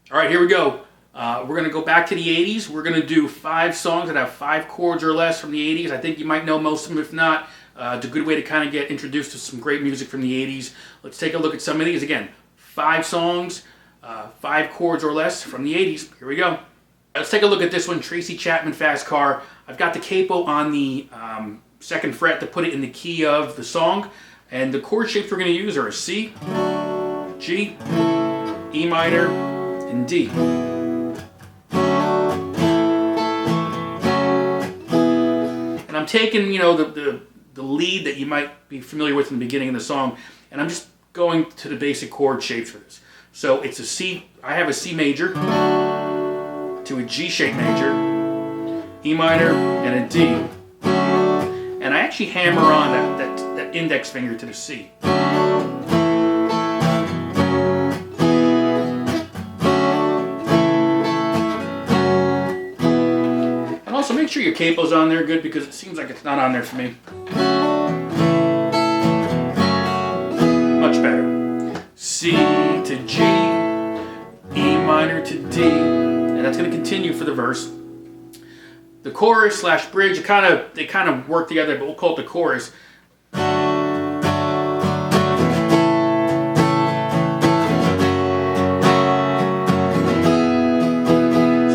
All right, here we go. We're going to go back to the 80s. We're going to do 5 songs that have 5 chords or less from the 80s. I think you might know most of them. If not, it's a good way to kind of get introduced to some great music from the 80s. Let's take a look at some of these. Again, 5 songs, 5 chords or less from the 80s. Here we go. Let's take a look at this one, Tracy Chapman, Fast Car. I've got the capo on the 2nd fret to put it in the key of the song. And the chord shapes we're going to use are a C, G, E minor, and D. And I'm taking, the lead that you might be familiar with in the beginning of the song, and I'm just going to the basic chord shapes for this. So it's a C, I have a C major, to a G shape major, E minor, and a D. And I actually hammer on that index finger to the C. And also make sure your capo's on there good, because it seems like it's not on there for me. Much better. C to G, E minor to D, and that's going to continue for the verse. The chorus / bridge, they kind of work together, but we'll call it the chorus. So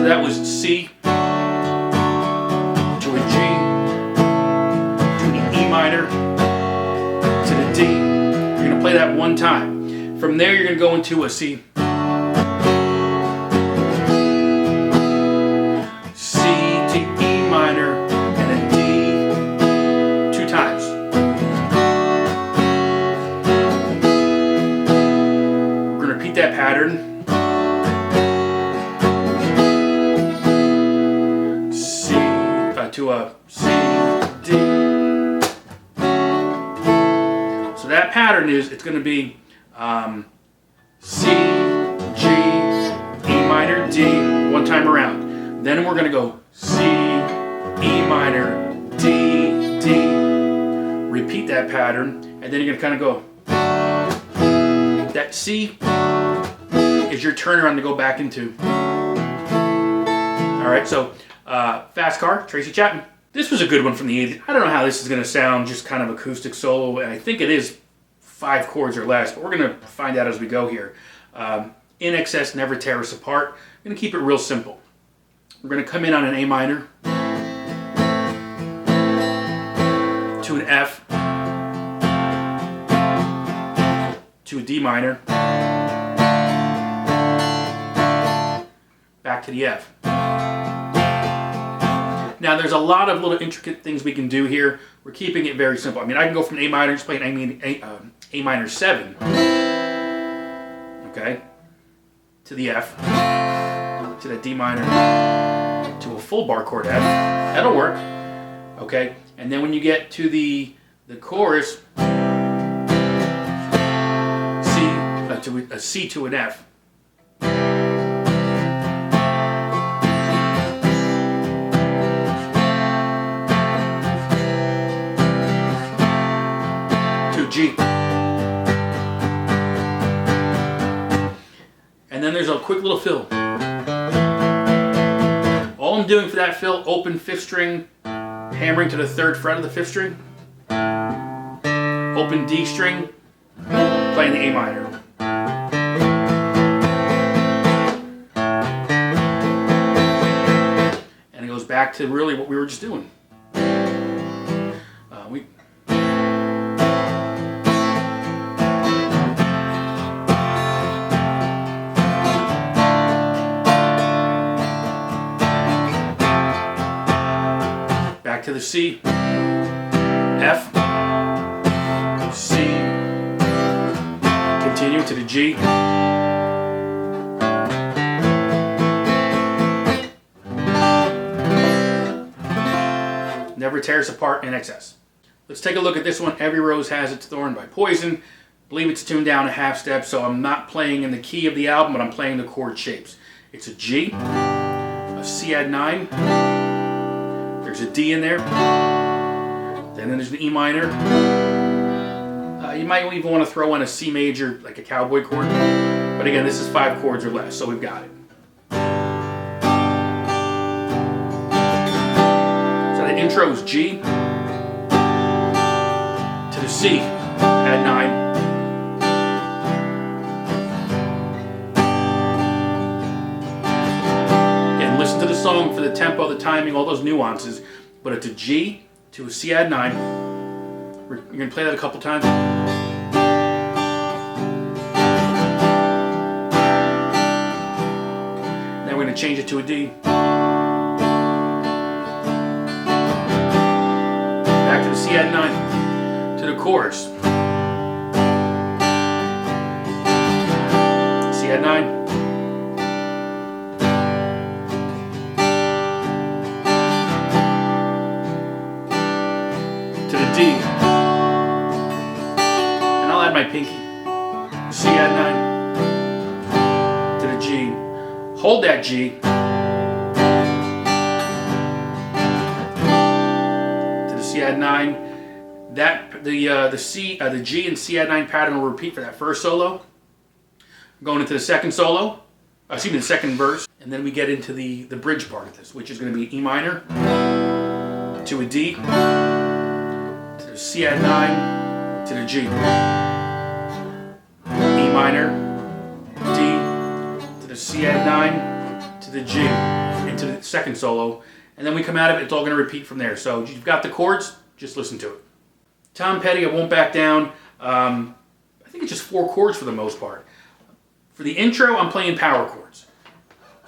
that was C to a G to the E minor to the D. You're going to play that one time. From there, you're going to go into a C. That pattern. C to a C, D. So that pattern it's going to be C, G, E minor, D, one time around. Then we're going to go C, E minor, D, D. Repeat that pattern, and then you're going to kind of go. That C is your turnaround to go back into. Alright, so Fast Car, Tracy Chapman. This was a good one from the 80s. I don't know how this is going to sound, just kind of acoustic solo. I think it is 5 chords or less, but we're going to find out as we go here. In Excess, Never Tear Us Apart. I'm going to keep it real simple. We're going to come in on an A minor to an F to a D minor, back to the F. Now there's a lot of little intricate things we can do here. We're keeping it very simple. I mean, I can go from an A minor, just play an A minor 7, okay, to the F, to the D minor, to a full bar chord F. That'll work, okay. And then when you get to the chorus, to a C to an F. To G. And then there's a quick little fill. All I'm doing for that fill, open 5th string, hammering to the 3rd fret of the 5th string, open D string, playing the A minor. Back to really what we were just doing. Back to the C, F, C, continue to the G. Never Tear Us Apart, In Excess. Let's take a look at this one, Every Rose Has Its Thorn by Poison. I believe it's tuned down a half step, so I'm not playing in the key of the album, but I'm playing the chord shapes. It's a G, a C add 9, there's a D in there, then there's an E minor. You might even want to throw in a C major, like a cowboy chord, but again, this is 5 chords or less, so we've got it. So the intro is G to the C at 9. Again, listen to the song for the tempo, the timing, all those nuances. But it's a G to a C add 9. You're going to play that a couple times. Then we're going to change it to a D. Back to the C add 9. To the chorus. C add 9. To the D. And I'll add my pinky. C add 9. To the G. Hold that G. To the C add 9. That the G and C add 9 pattern will repeat for that first solo. Going into the second solo, excuse me, the second verse, and then we get into the bridge part of this, which is going to be E minor to a D. C add 9 to the G. E minor, D to the C add 9 to the G, into the second solo. And then we come out of it, it's all going to repeat from there. So you've got the chords, just listen to it. Tom Petty, I Won't Back Down. I think it's just 4 chords for the most part. For the intro, I'm playing power chords.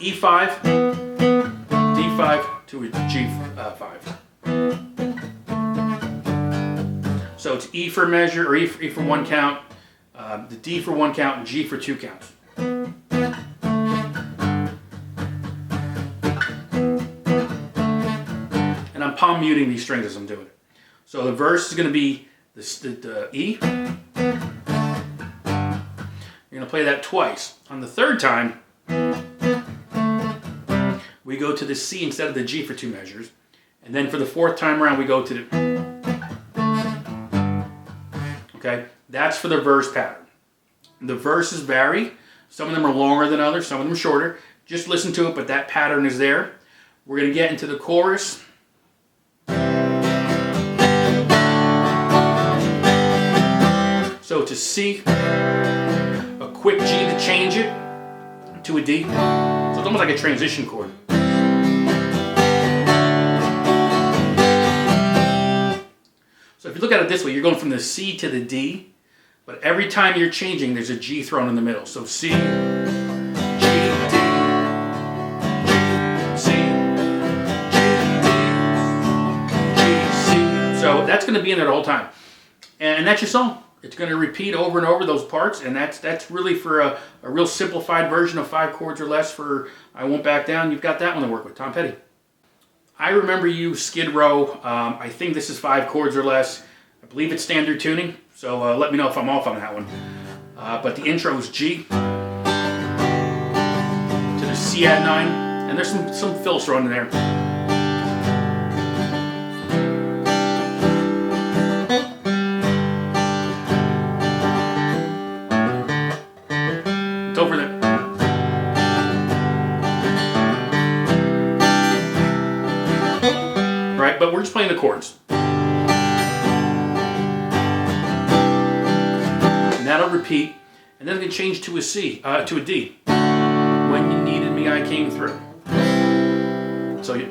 E5, D5 to a G5. So it's E for measure, or E for 1 count, the D for 1 count, and G for 2 counts. And I'm palm muting these strings as I'm doing it. So the verse is going to be the E. You're going to play that twice. On the third time, we go to the C instead of the G for 2 measures. And then for the fourth time around, we go to the... Okay, that's for the verse pattern. The verses vary. Some of them are longer than others, some of them are shorter. Just listen to it, but that pattern is there. We're going to get into the chorus. So to C, a quick G to change it to a D. So it's almost like a transition chord. So if you look at it this way, you're going from the C to the D, but every time you're changing, there's a G thrown in the middle. So C, G, D, C, G, D, G, C. So that's going to be in there the whole time. And that's your song. It's going to repeat over and over those parts, and that's really for a real simplified version of 5 chords or less for I Won't Back Down. You've got that one to work with, Tom Petty. I Remember You, Skid Row. I think this is 5 chords or less. I believe it's standard tuning, so let me know if I'm off on that one. But the intro is G to the C add 9, and there's some fills thrown in there. It's over there. Right, but we're just playing the chords. And that'll repeat, and then we can change to a C, to a D. When you needed me, I came through. So you...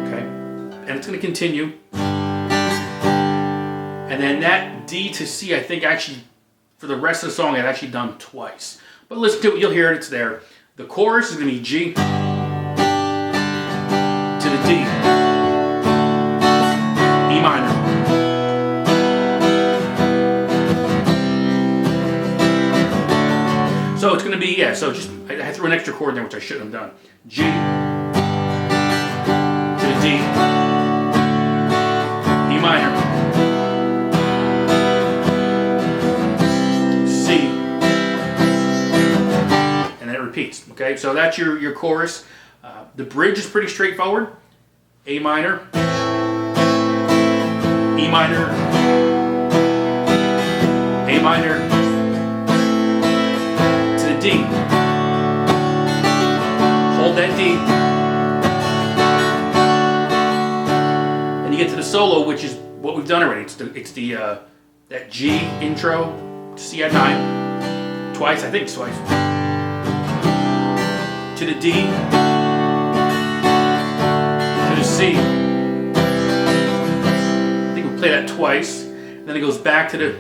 Okay, and it's going to continue. And then that D to C, I think actually, for the rest of the song, I've actually done twice. But listen to it, you'll hear it, it's there. The chorus is going to be G to the D, E minor. So it's going to be, yeah, so just, I threw an extra chord in there, which I shouldn't have done. G to the D, E minor. Repeats. Okay, so that's your chorus. The bridge is pretty straightforward. A minor, E minor, A minor, to the D. Hold that D. And you get to the solo, which is what we've done already. It's the that G intro to C add 9. Twice, I think it's twice. To the D. To the C. I think we'll play that twice. And then it goes back to the...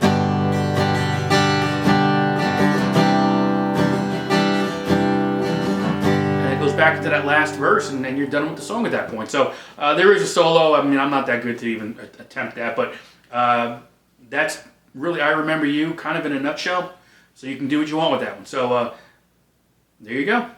back to that last verse, and then you're done with the song at that point. So there is a solo. I mean, I'm not that good to even attempt that, but that's really I Remember You, kind of in a nutshell. So you can do what you want with that one. So there you go.